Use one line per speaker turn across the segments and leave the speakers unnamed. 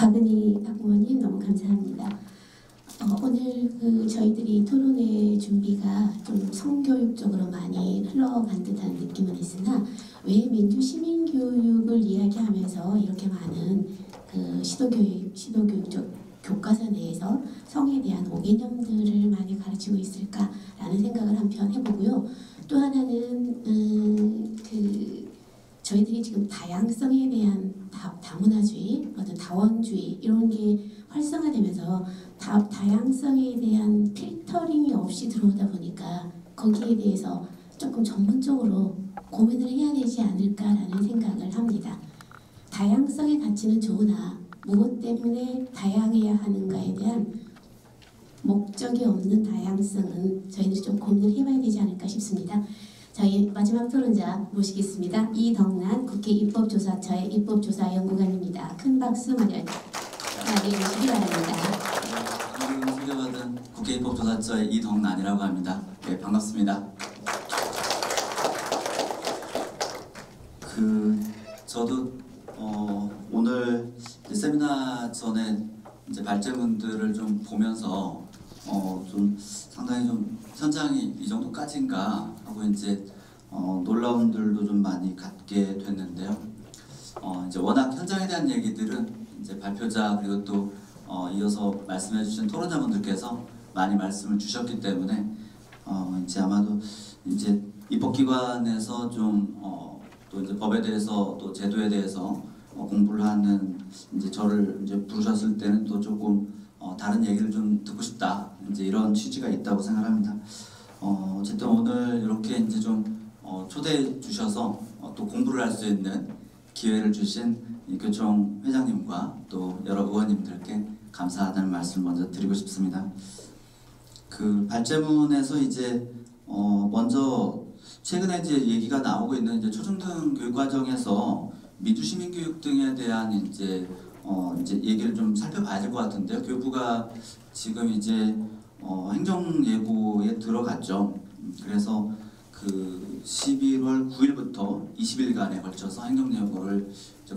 박은희 학부모님 너무 감사합니다. 오늘 저희들이 토론회 준비가 좀 성교육 쪽으로 많이 흘러간 듯한 느낌은 있으나 왜 민주시민교육을 이야기하면서 이렇게 많은 시도교육 쪽 교과서 내에서 성에 대한 오개념들을 많이 가르치고 있을까라는 생각을 한편 해보고요. 또 하나는 저희들이 지금 다양성에 대한 다문화주의, 어떤 다원주의 이런 게 활성화되면서 다양성에 대한 필터링이 없이 들어오다 보니까 거기에 대해서 조금 전문적으로 고민을 해야 되지 않을까라는 생각을 합니다. 다양성의 가치는 좋으나 무엇 때문에 다양해야 하는가에 대한 목적이 없는 다양성은 저희는 좀 고민을 해봐야 되지 않을까 싶습니다. 저희 마지막 토론자 모시겠습니다. 이덕난 국회 입법조사처의 입법조사연구관입니다. 큰 박수 마련해 주시기 바랍니다.
방금 소개받은 국회 입법조사처의 이덕난이라고 합니다. 네, 반갑습니다. 저도 오늘 세미나 전에 이제 발제문들을 좀 보면서 좀 상당히 좀 현장이 이 정도까지인가 하고 이제 놀라움들도 좀 많이 갖게 됐는데요. 이제 워낙 현장에 대한 얘기들은 이제 발표자 그리고 또 이어서 말씀해주신 토론자분들께서 많이 말씀을 주셨기 때문에 이제 아마도 이제 입법기관에서 좀 또 이제 법에 대해서 또 제도에 대해서 공부를 하는 이제 저를 이제 부르셨을 때는 또 조금 다른 얘기를 좀 듣고 싶다 이제 이런 취지가 있다고 생각합니다. 어쨌든 오늘 이렇게 이제 좀 초대해 주셔서 또 공부를 할 수 있는 기회를 주신 이 교총 회장님과 또 여러 의원님들께 감사하다는 말씀 먼저 드리고 싶습니다. 발제문에서 이제 먼저 최근에 이제 얘기가 나오고 있는 이제 초중등 교육과정에서 민주시민교육 등에 대한 이제 얘기를 좀 살펴봐야 될 것 같은데요. 교육부가 지금 이제 행정예고에 들어갔죠. 그래서 11월 9일부터 20일간에 걸쳐서 행정예고를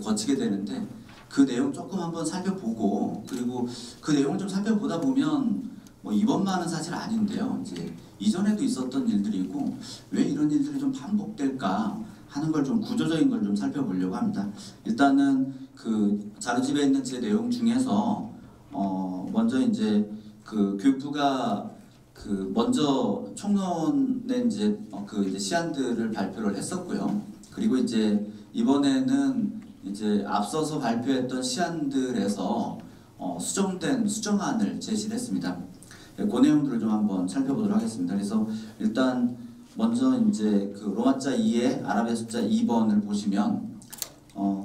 거치게 되는데 그 내용 조금 한번 살펴보고 그리고 그 내용을 좀 살펴보다 보면 이번만은 사실 아닌데요. 이제 이전에도 있었던 일들이고 왜 이런 일들이 좀 반복될까 하는 걸 좀 구조적인 걸 좀 살펴보려고 합니다. 일단은 자료집에 있는 제 내용 중에서 먼저 이제 교육부가 먼저 총론의 이제 이제 시안들을 발표를 했었고요. 그리고 이제 이번에는 이제 앞서서 발표했던 시안들에서 수정된 수정안을 제시를 했습니다. 그 내용들을 좀 한번 살펴보도록 하겠습니다. 그래서 일단 먼저 이제 로마자 2의 아랍의 숫자 2번을 보시면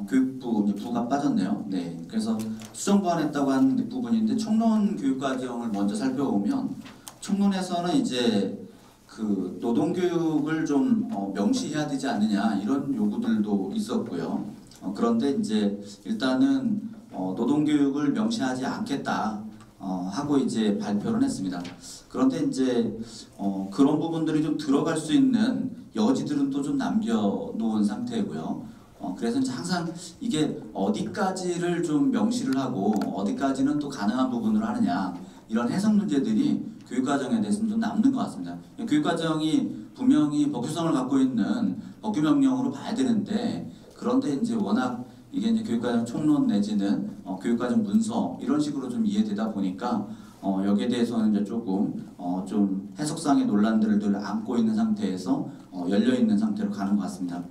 교육부 이제 부가 빠졌네요. 네, 그래서 수정보완했다고 하는 부분인데 총론 교육과정을 먼저 살펴보면 총론에서는 이제 노동교육을 좀 명시해야 되지 않느냐 이런 요구들도 있었고요. 그런데 이제 일단은 노동교육을 명시하지 않겠다 하고 이제 발표를 했습니다. 그런데 이제 그런 부분들이 좀 들어갈 수 있는 여지들은 또 좀 남겨놓은 상태고요. 그래서 이제 항상 이게 어디까지를 좀 명시를 하고 어디까지는 또 가능한 부분을 하느냐 이런 해석 문제들이 교육과정에 대해서는 좀 남는 것 같습니다. 교육과정이 분명히 법규성을 갖고 있는 법규명령으로 봐야 되는데 그런데 이제 워낙 이게 이제 교육과정 총론 내지는 교육과정 문서 이런 식으로 좀 이해되다 보니까 여기에 대해서는 이제 조금 좀 해석상의 논란들을 안고 있는 상태에서 열려 있는 상태로 가는 것 같습니다.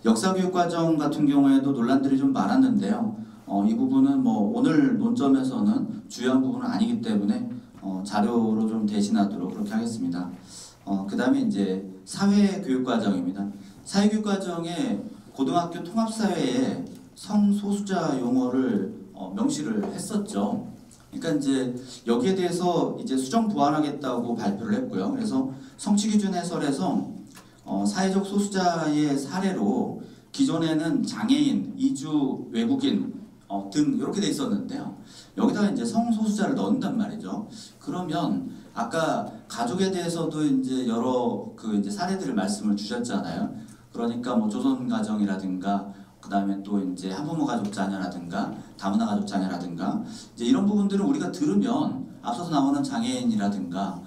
역사교육과정 같은 경우에도 논란들이 좀 많았는데요. 이 부분은 오늘 논점에서는 주요한 부분은 아니기 때문에 자료로 좀 대신하도록 그렇게 하겠습니다. 그 다음에 이제 사회교육과정입니다. 사회교육과정에 고등학교 통합사회에 성소수자 용어를 명시를 했었죠. 그러니까 이제 여기에 대해서 이제 수정 보완하겠다고 발표를 했고요. 그래서 성취기준 해설에서 사회적 소수자의 사례로 기존에는 장애인, 이주 외국인 등 이렇게 돼 있었는데요. 여기다가 이제 성소수자를 넣는단 말이죠. 그러면 아까 가족에 대해서도 이제 여러 이제 사례들을 말씀을 주셨잖아요. 그러니까 조선 가정이라든가 그다음에 또 이제 한부모 가족 자녀라든가 다문화 가족 자녀라든가 이제 이런 부분들은 우리가 들으면 앞서서 나오는 장애인이라든가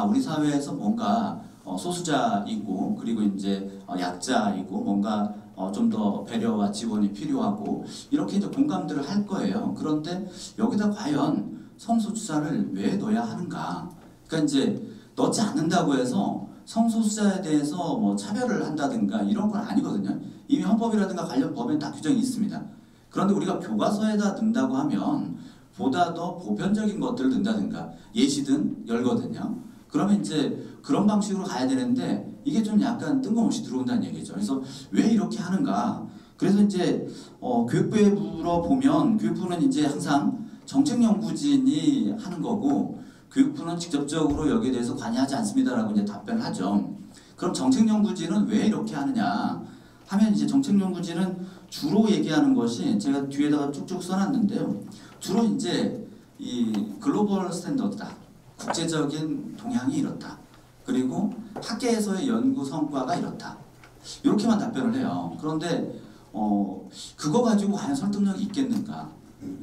우리 사회에서 뭔가 소수자이고 그리고 이제 약자이고 뭔가 좀 더 배려와 지원이 필요하고 이렇게 이제 공감들을 할 거예요. 그런데 여기다 과연 성소수자를 왜 넣어야 하는가? 그러니까 이제 넣지 않는다고 해서 성소수자에 대해서 뭐 차별을 한다든가 이런 건 아니거든요. 이미 헌법이라든가 관련 법에 딱 규정이 있습니다. 그런데 우리가 교과서에다 넣는다고 하면 보다 더 보편적인 것들을 넣는다든가 예시든 열거든요. 그러면 이제 그런 방식으로 가야 되는데 이게 좀 약간 뜬금없이 들어온다는 얘기죠. 그래서 왜 이렇게 하는가? 그래서 이제 교육부에 물어보면 교육부는 이제 항상 정책연구진이 하는 거고 교육부는 직접적으로 여기에 대해서 관여하지 않습니다라고 이제 답변을 하죠. 그럼 정책연구진은 왜 이렇게 하느냐 하면 이제 정책연구진은 주로 얘기하는 것이 제가 뒤에다가 쭉쭉 써놨는데요. 주로 이제 이 글로벌 스탠더드다. 국제적인 동향이 이렇다. 그리고 학계에서의 연구 성과가 이렇다. 이렇게만 답변을 해요. 그런데 그거 가지고 과연 설득력이 있겠는가?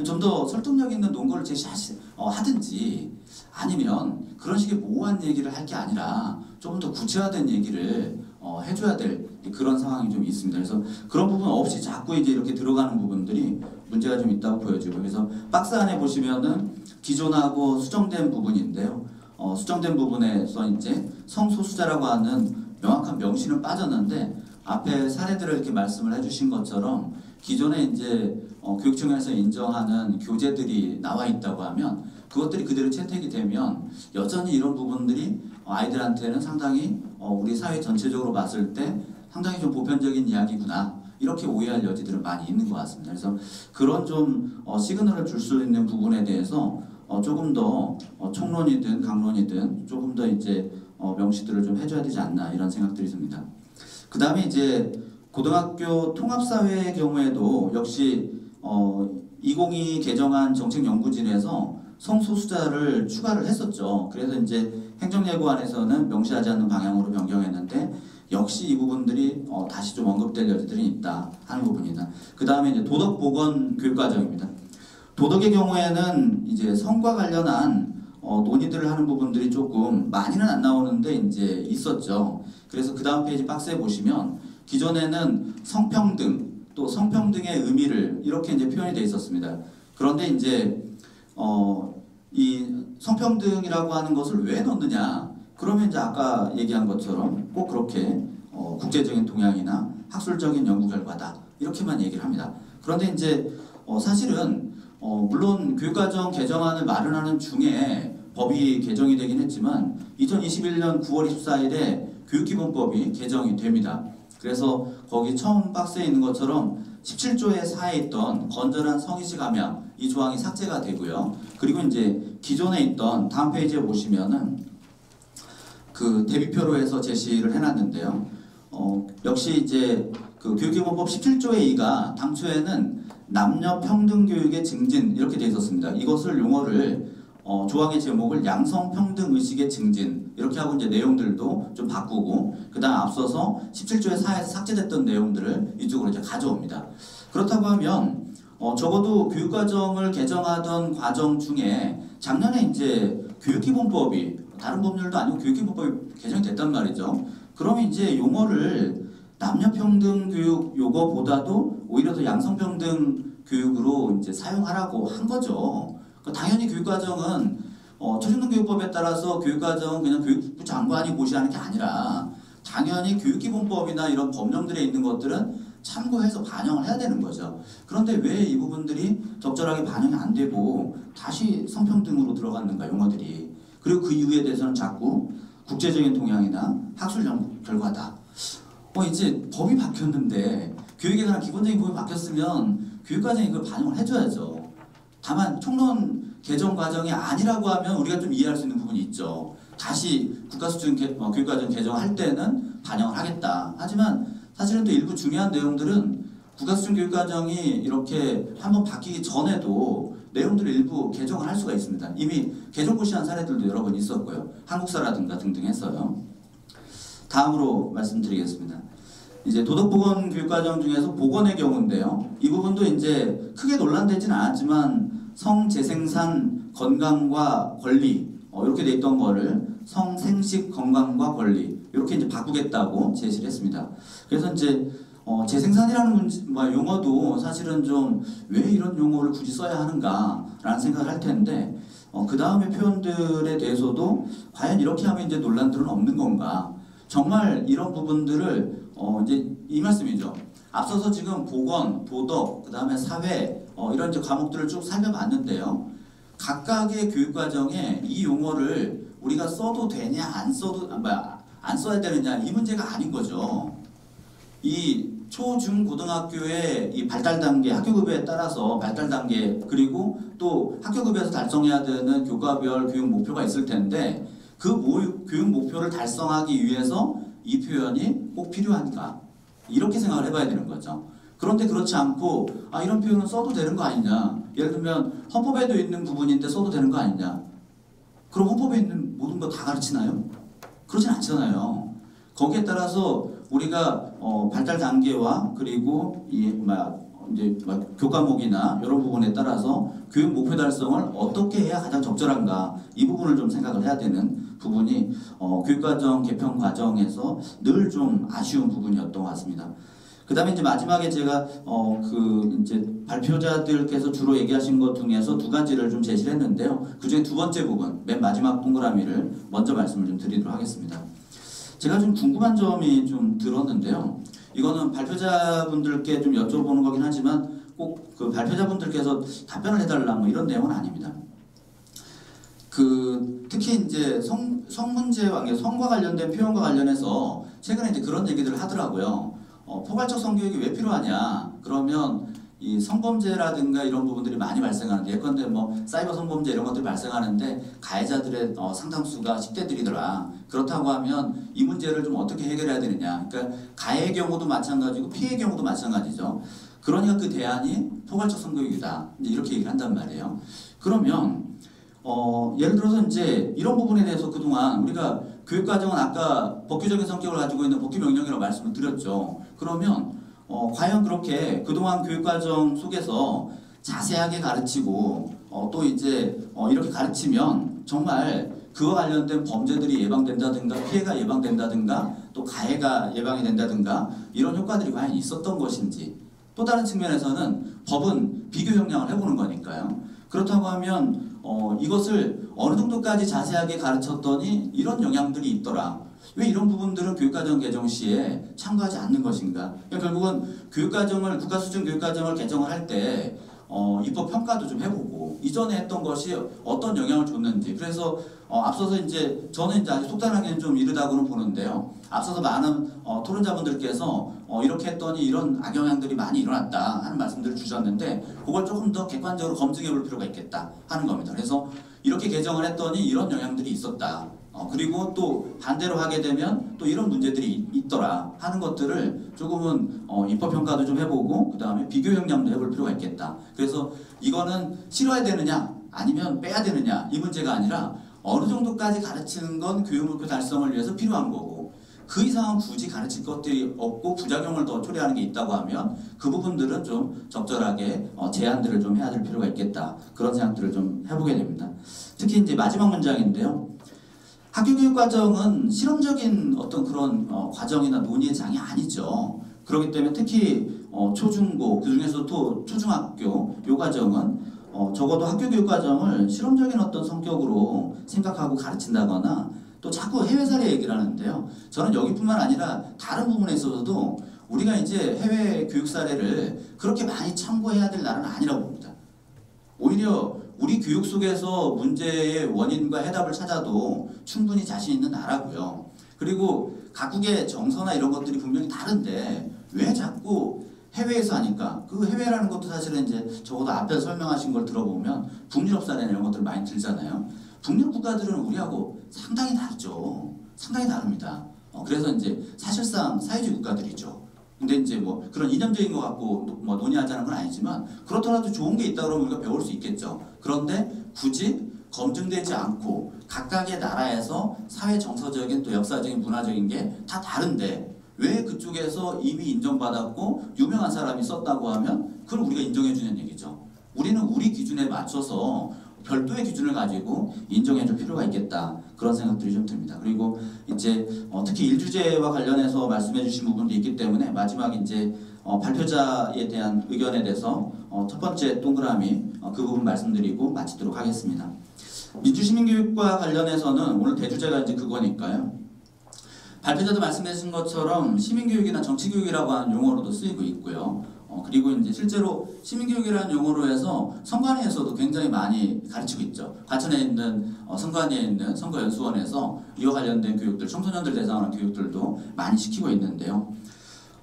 좀 더 설득력 있는 논거를 제시하든지 아니면 그런 식의 모호한 얘기를 할 게 아니라 조금 더 구체화된 얘기를 해줘야 될 그런 상황이 좀 있습니다. 그래서 그런 부분 없이 자꾸 이제 이렇게 들어가는 부분들이 문제가 좀 있다고 보여지고 그래서 박스 안에 보시면은 기존하고 수정된 부분인데요. 수정된 부분에서 이제 성소수자라고 하는 명확한 명시는 빠졌는데 앞에 사례들을 이렇게 말씀을 해주신 것처럼 기존에 이제 교육청에서 인정하는 교재들이 나와 있다고 하면 그것들이 그대로 채택이 되면 여전히 이런 부분들이 아이들한테는 상당히 우리 사회 전체적으로 봤을 때 상당히 좀 보편적인 이야기구나 이렇게 오해할 여지들은 많이 있는 것 같습니다. 그래서 그런 좀 시그널을 줄 수 있는 부분에 대해서 조금 더 총론이든 강론이든 조금 더 이제 명시들을 좀 해줘야 되지 않나 이런 생각들이 듭니다. 그 다음에 이제 고등학교 통합사회의 경우에도 역시 2022 개정안 정책연구진에서 성소수자를 추가를 했었죠. 그래서 이제 행정예고안에서는 명시하지 않는 방향으로 변경했는데 역시 이 부분들이 다시 좀 언급될 여지들이 있다 하는 부분이다. 그 다음에 이제 도덕보건 교육과정입니다. 도덕의 경우에는 이제 성과 관련한 논의들을 하는 부분들이 조금 많이는 안 나오는데 이제 있었죠. 그래서 그 다음 페이지 박스에 보시면 기존에는 성평등 또 성평등의 의미를 이렇게 이제 표현이 되어 있었습니다. 그런데 이제 이 성평등이라고 하는 것을 왜 넣느냐? 그러면 이제 아까 얘기한 것처럼 꼭 그렇게 국제적인 동향이나 학술적인 연구 결과다 이렇게만 얘기를 합니다. 그런데 이제 사실은 물론 교육과정 개정안을 마련하는 중에 법이 개정이 되긴 했지만 2021년 9월 24일에 교육기본법이 개정이 됩니다. 그래서 거기 처음 박스에 있는 것처럼 17조의 4에 있던 건전한 성의식 함양 이 조항이 삭제가 되고요. 그리고 이제 기존에 있던 다음 페이지에 보시면은 그 대비표로 해서 제시를 해놨는데요. 역시 이제 그 교육기본법 17조의 2가 당초에는 남녀 평등 교육의 증진 이렇게 되어 있었습니다. 이것을 용어를 조항의 제목을 양성평등 의식의 증진 이렇게 하고 이제 내용들도 좀 바꾸고 그 다음 앞서서 17조의 4에서 삭제됐던 내용들을 이쪽으로 이제 가져옵니다. 그렇다고 하면 적어도 교육과정을 개정하던 과정 중에 작년에 이제 교육기본법이 다른 법률도 아니고 교육기본법이 개정이 됐단 말이죠. 그러면 이제 용어를 남녀평등 교육 요거보다도 오히려 더 양성평등 교육으로 이제 사용하라고 한 거죠. 당연히 교육과정은 초중등교육법에 따라서 교육과정은 그냥 교육부 장관이 고시하는 게 아니라 당연히 교육기본법이나 이런 법령들에 있는 것들은 참고해서 반영을 해야 되는 거죠. 그런데 왜 이 부분들이 적절하게 반영이 안 되고 다시 성평등으로 들어갔는가 용어들이. 그리고 그 이유에 대해서는 자꾸 국제적인 동향이나 학술 연구 결과다. 이제 법이 바뀌었는데 교육에 관한 기본적인 법이 바뀌었으면 교육과정에 이걸 반영을 해줘야죠. 다만 총론 개정 과정이 아니라고 하면 우리가 좀 이해할 수 있는 부분이 있죠. 다시 국가수준 교육과정 개정할 때는 반영을 하겠다. 하지만 사실은 또 일부 중요한 내용들은 국가수준 교육과정이 이렇게 한번 바뀌기 전에도 내용들을 일부 개정을 할 수가 있습니다. 이미 개정 고시한 사례들도 여러 번 있었고요. 한국사라든가 등등 했어요. 다음으로 말씀드리겠습니다. 이제 도덕보건 교육과정 중에서 보건의 경우인데요. 이 부분도 이제 크게 논란되지는 않았지만 성재생산 건강과 권리 이렇게 돼 있던 거를 성생식 건강과 권리 이렇게 이제 바꾸겠다고 제시를 했습니다. 그래서 이제 재생산이라는 용어도 사실은 좀 왜 이런 용어를 굳이 써야 하는가라는 생각을 할 텐데 그 다음의 표현들에 대해서도 과연 이렇게 하면 이제 논란들은 없는 건가? 정말 이런 부분들을 이제 이 말씀이죠. 앞서서 지금 보건, 도덕, 그 다음에 사회 이런 이제 과목들을 쭉 살펴봤는데요. 각각의 교육 과정에 이 용어를 우리가 써도 되냐, 안 써야 되느냐 이 문제가 아닌 거죠. 이 초, 중, 고등학교의 이 발달 단계, 학교급여에 따라서 발달 단계 그리고 또 학교급여에서 달성해야 되는 교과별 교육 목표가 있을 텐데 그 교육 목표를 달성하기 위해서 이 표현이 꼭 필요한가? 이렇게 생각을 해봐야 되는 거죠. 그런데 그렇지 않고 이런 표현은 써도 되는 거 아니냐? 예를 들면 헌법에도 있는 부분인데 써도 되는 거 아니냐? 그럼 헌법에 있는 모든 거 다 가르치나요? 그렇진 않잖아요. 거기에 따라서 우리가 발달 단계와 그리고 이제 교과목이나 이런 부분에 따라서 교육 목표 달성을 어떻게 해야 가장 적절한가 이 부분을 좀 생각을 해야 되는 부분이 교육과정 개편 과정에서 늘 좀 아쉬운 부분이었던 것 같습니다. 그 다음에 이제 마지막에 제가 이제 발표자들께서 주로 얘기하신 것 중에서 두 가지를 좀 제시를 했는데요. 그 중에 두 번째 부분, 맨 마지막 동그라미를 먼저 말씀을 좀 드리도록 하겠습니다. 제가 좀 궁금한 점이 좀 들었는데요. 이거는 발표자분들께 좀 여쭤보는 거긴 하지만 꼭 그 발표자분들께서 답변을 해달라 뭐 이런 내용은 아닙니다. 특히 이제 성 문제와 성과 관련된 표현과 관련해서 최근에 이제 그런 얘기들을 하더라고요. 포괄적 성교육이 왜 필요하냐? 그러면 이 성범죄라든가 이런 부분들이 많이 발생하는데 예컨대 뭐 사이버 성범죄 이런 것들이 발생하는데 가해자들의 상당수가 10대들이더라. 그렇다고 하면 이 문제를 좀 어떻게 해결해야 되느냐. 그러니까 가해의 경우도 마찬가지고 피해의 경우도 마찬가지죠. 그러니까 그 대안이 포괄적 성교육이다. 이렇게 얘기를 한단 말이에요. 그러면 예를 들어서 이제 이런 부분에 대해서 그동안 우리가 교육과정은 아까 법규적인 성격을 가지고 있는 법규명령이라고 말씀을 드렸죠. 그러면 과연 그렇게 그동안 교육과정 속에서 자세하게 가르치고 또 이제 이렇게 가르치면 정말 그와 관련된 범죄들이 예방된다든가 피해가 예방된다든가 또 가해가 예방이 된다든가 이런 효과들이 과연 있었던 것인지 또 다른 측면에서는 법은 비교 형량을 해보는 거니까요. 그렇다고 하면 이것을 어느 정도까지 자세하게 가르쳤더니 이런 영향들이 있더라. 왜 이런 부분들은 교육과정 개정 시에 참고하지 않는 것인가? 그러니까 결국은 국가 수준 교육과정을 개정을 할 때 입법 평가도 좀 해보고 이전에 했던 것이 어떤 영향을 줬는지. 그래서 앞서서 이제 저는 이제 아직 속단하기는 좀 이르다고는 보는데요. 앞서서 많은 토론자분들께서 이렇게 했더니 이런 악영향들이 많이 일어났다 하는 말씀들을 주셨는데 그걸 조금 더 객관적으로 검증해 볼 필요가 있겠다 하는 겁니다. 그래서 이렇게 개정을 했더니 이런 영향들이 있었다. 그리고 또 반대로 하게 되면 또 이런 문제들이 있더라 하는 것들을 조금은 입법평가도 좀 해보고 그 다음에 비교 형량도 해볼 필요가 있겠다. 그래서 이거는 실어야 되느냐 아니면 빼야 되느냐 이 문제가 아니라 어느 정도까지 가르치는 건 교육 목표 달성을 위해서 필요한 거고 그 이상은 굳이 가르칠 것들이 없고 부작용을 더 초래하는 게 있다고 하면 그 부분들은 좀 적절하게 제한들을 좀 해야 될 필요가 있겠다. 그런 생각들을 좀 해보게 됩니다. 특히 이제 마지막 문장인데요. 학교교육 과정은 실험적인 어떤 그런 과정이나 논의의 장이 아니죠. 그렇기 때문에 특히 초중고, 그 중에서도 또 초중학교 요 과정은 적어도 학교교육 과정을 실험적인 어떤 성격으로 생각하고 가르친다거나 또 자꾸 해외 사례 얘기를 하는데요. 저는 여기뿐만 아니라 다른 부분에 있어서도 우리가 이제 해외 교육 사례를 그렇게 많이 참고해야 될 날은 아니라고 봅니다. 오히려 우리 교육 속에서 문제의 원인과 해답을 찾아도 충분히 자신 있는 나라고요. 그리고 각국의 정서나 이런 것들이 분명히 다른데 왜 자꾸 해외에서 하니까 그 해외라는 것도 사실은 이제 적어도 앞에 설명하신 걸 들어보면 북유럽 사례나 이런 것들 많이 들잖아요. 북유럽 국가들은 우리하고 상당히 다르죠. 상당히 다릅니다. 그래서 이제 사실상 사회주의 국가들이죠. 근데 이제 뭐 그런 이념적인 거 갖고 뭐 논의하자는 건 아니지만 그렇더라도 좋은 게 있다 그러면 우리가 배울 수 있겠죠. 그런데 굳이 검증되지 않고 각각의 나라에서 사회 정서적인 또 역사적인 문화적인 게 다 다른데 왜 그쪽에서 이미 인정받았고 유명한 사람이 썼다고 하면 그걸 우리가 인정해주는 얘기죠. 우리는 우리 기준에 맞춰서 별도의 기준을 가지고 인정해줄 필요가 있겠다, 그런 생각들이 좀 듭니다. 그리고 이제 특히 일주제와 관련해서 말씀해주신 부분도 있기 때문에 마지막 이제 발표자에 대한 의견에 대해서 첫 번째 동그라미 그 부분 말씀드리고 마치도록 하겠습니다. 민주시민교육과 관련해서는 오늘 대주제가 이제 그거니까요. 발표자도 말씀하신 것처럼 시민교육이나 정치교육이라고 하는 용어로도 쓰이고 있고요. 그리고 이제 실제로 시민교육이라는 용어로 해서 선관위에서도 굉장히 많이 가르치고 있죠. 과천에 있는 선관위에 있는 선거연수원에서 이와 관련된 교육들, 청소년들 대상으로 한 교육들도 많이 시키고 있는데요.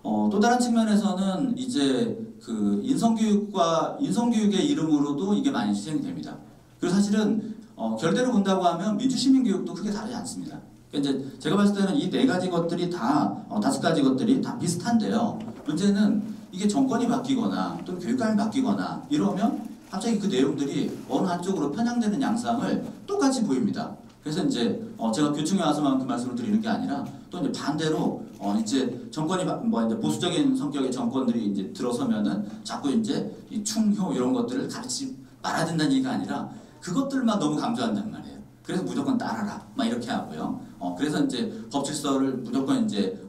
또 다른 측면에서는 이제 그 인성교육의 이름으로도 이게 많이 시행이 됩니다. 그리고 사실은 결대로 본다고 하면 민주시민교육도 크게 다르지 않습니다. 이제 제가 봤을 때는 이 네 가지 것들이 다, 5가지 것들이 다 비슷한데요. 문제는 이게 정권이 바뀌거나 또는 교육감이 바뀌거나 이러면 갑자기 그 내용들이 어느 한쪽으로 편향되는 양상을 똑같이 보입니다. 그래서 이제 제가 교충에 와서만 그 말씀을 드리는 게 아니라 또 이제 반대로 이제 정권이 이제 보수적인 성격의 정권들이 이제 들어서면은 자꾸 이제 이 충효 이런 것들을 가르치지 말아야 된다는 얘기가 아니라 그것들만 너무 강조한단 말이에요. 그래서 무조건 따라라 막 이렇게 하고요. 그래서 이제 법질서를 무조건 이제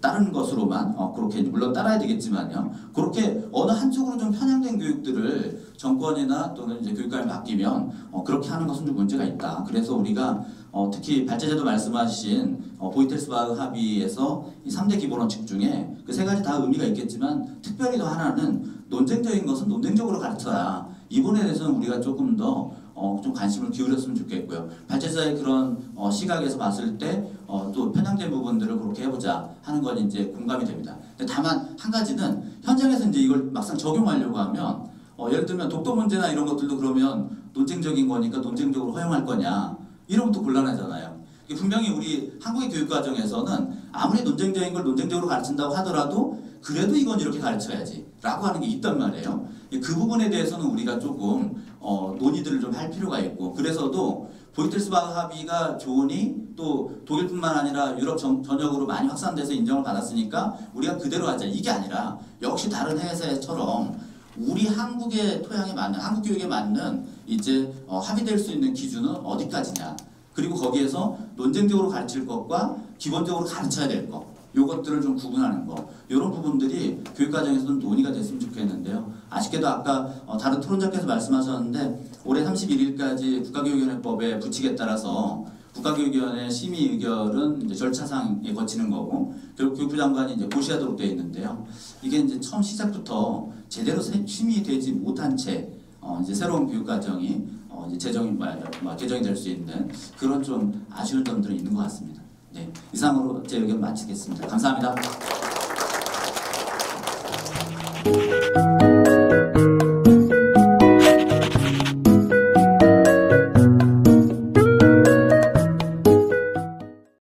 다른 것으로만 그렇게 물론 따라야 되겠지만요. 그렇게 어느 한쪽으로 좀 편향된 교육들을 정권이나 또는 이제 교육감이 바뀌면 그렇게 하는 것은 좀 문제가 있다. 그래서 우리가 특히 발제자도 말씀하신 보이텔스바흐 합의에서 이 3대 기본 원칙 중에 그 3가지 다 의미가 있겠지만 특별히 더 하나는 논쟁적인 것은 논쟁적으로 가르쳐야, 이 부분에 대해서는 우리가 조금 더 좀 관심을 기울였으면 좋겠고요. 발제자의 그런 시각에서 봤을 때 또 편향된 부분들을 그렇게 해보자 하는 건 이제 공감이 됩니다. 근데 다만 한 가지는 현장에서 이제 이걸 막상 적용하려고 하면 예를 들면 독도 문제나 이런 것들도 그러면 논쟁적인 거니까 논쟁적으로 허용할 거냐, 이런 것도 곤란하잖아요. 분명히 우리 한국의 교육 과정에서는 아무리 논쟁적인 걸 논쟁적으로 가르친다고 하더라도 그래도 이건 이렇게 가르쳐야지 라고 하는 게 있단 말이에요. 그 부분에 대해서는 우리가 조금 논의들을 좀 할 필요가 있고, 그래서도 보이텔스바흐 합의가 좋으니 또 독일뿐만 아니라 유럽 전역으로 많이 확산돼서 인정을 받았으니까 우리가 그대로 하자, 이게 아니라 역시 다른 해외사회처럼 우리 한국의 토양에 맞는, 한국 교육에 맞는 이제 합의될 수 있는 기준은 어디까지냐, 그리고 거기에서 논쟁적으로 가르칠 것과 기본적으로 가르쳐야 될 것, 요것들을 좀 구분하는 거, 이런 부분들이 교육과정에서는 논의가 됐으면 좋겠는데요. 아쉽게도 아까 다른 토론자께서 말씀하셨는데 올해 31일까지 국가교육위원회법에 부칙에 따라서 국가교육위원회 심의 의결은 이제 절차상에 거치는 거고, 그리고 교육부 장관이 이제 고시하도록 되어 있는데요. 이게 이제 처음 시작부터 제대로 심의되지 못한 채 이제 새로운 교육과정이 이제 개정이 될 수 있는 그런 좀 아쉬운 점들이 있는 것 같습니다. 네, 이상으로 제 의견 마치겠습니다. 감사합니다.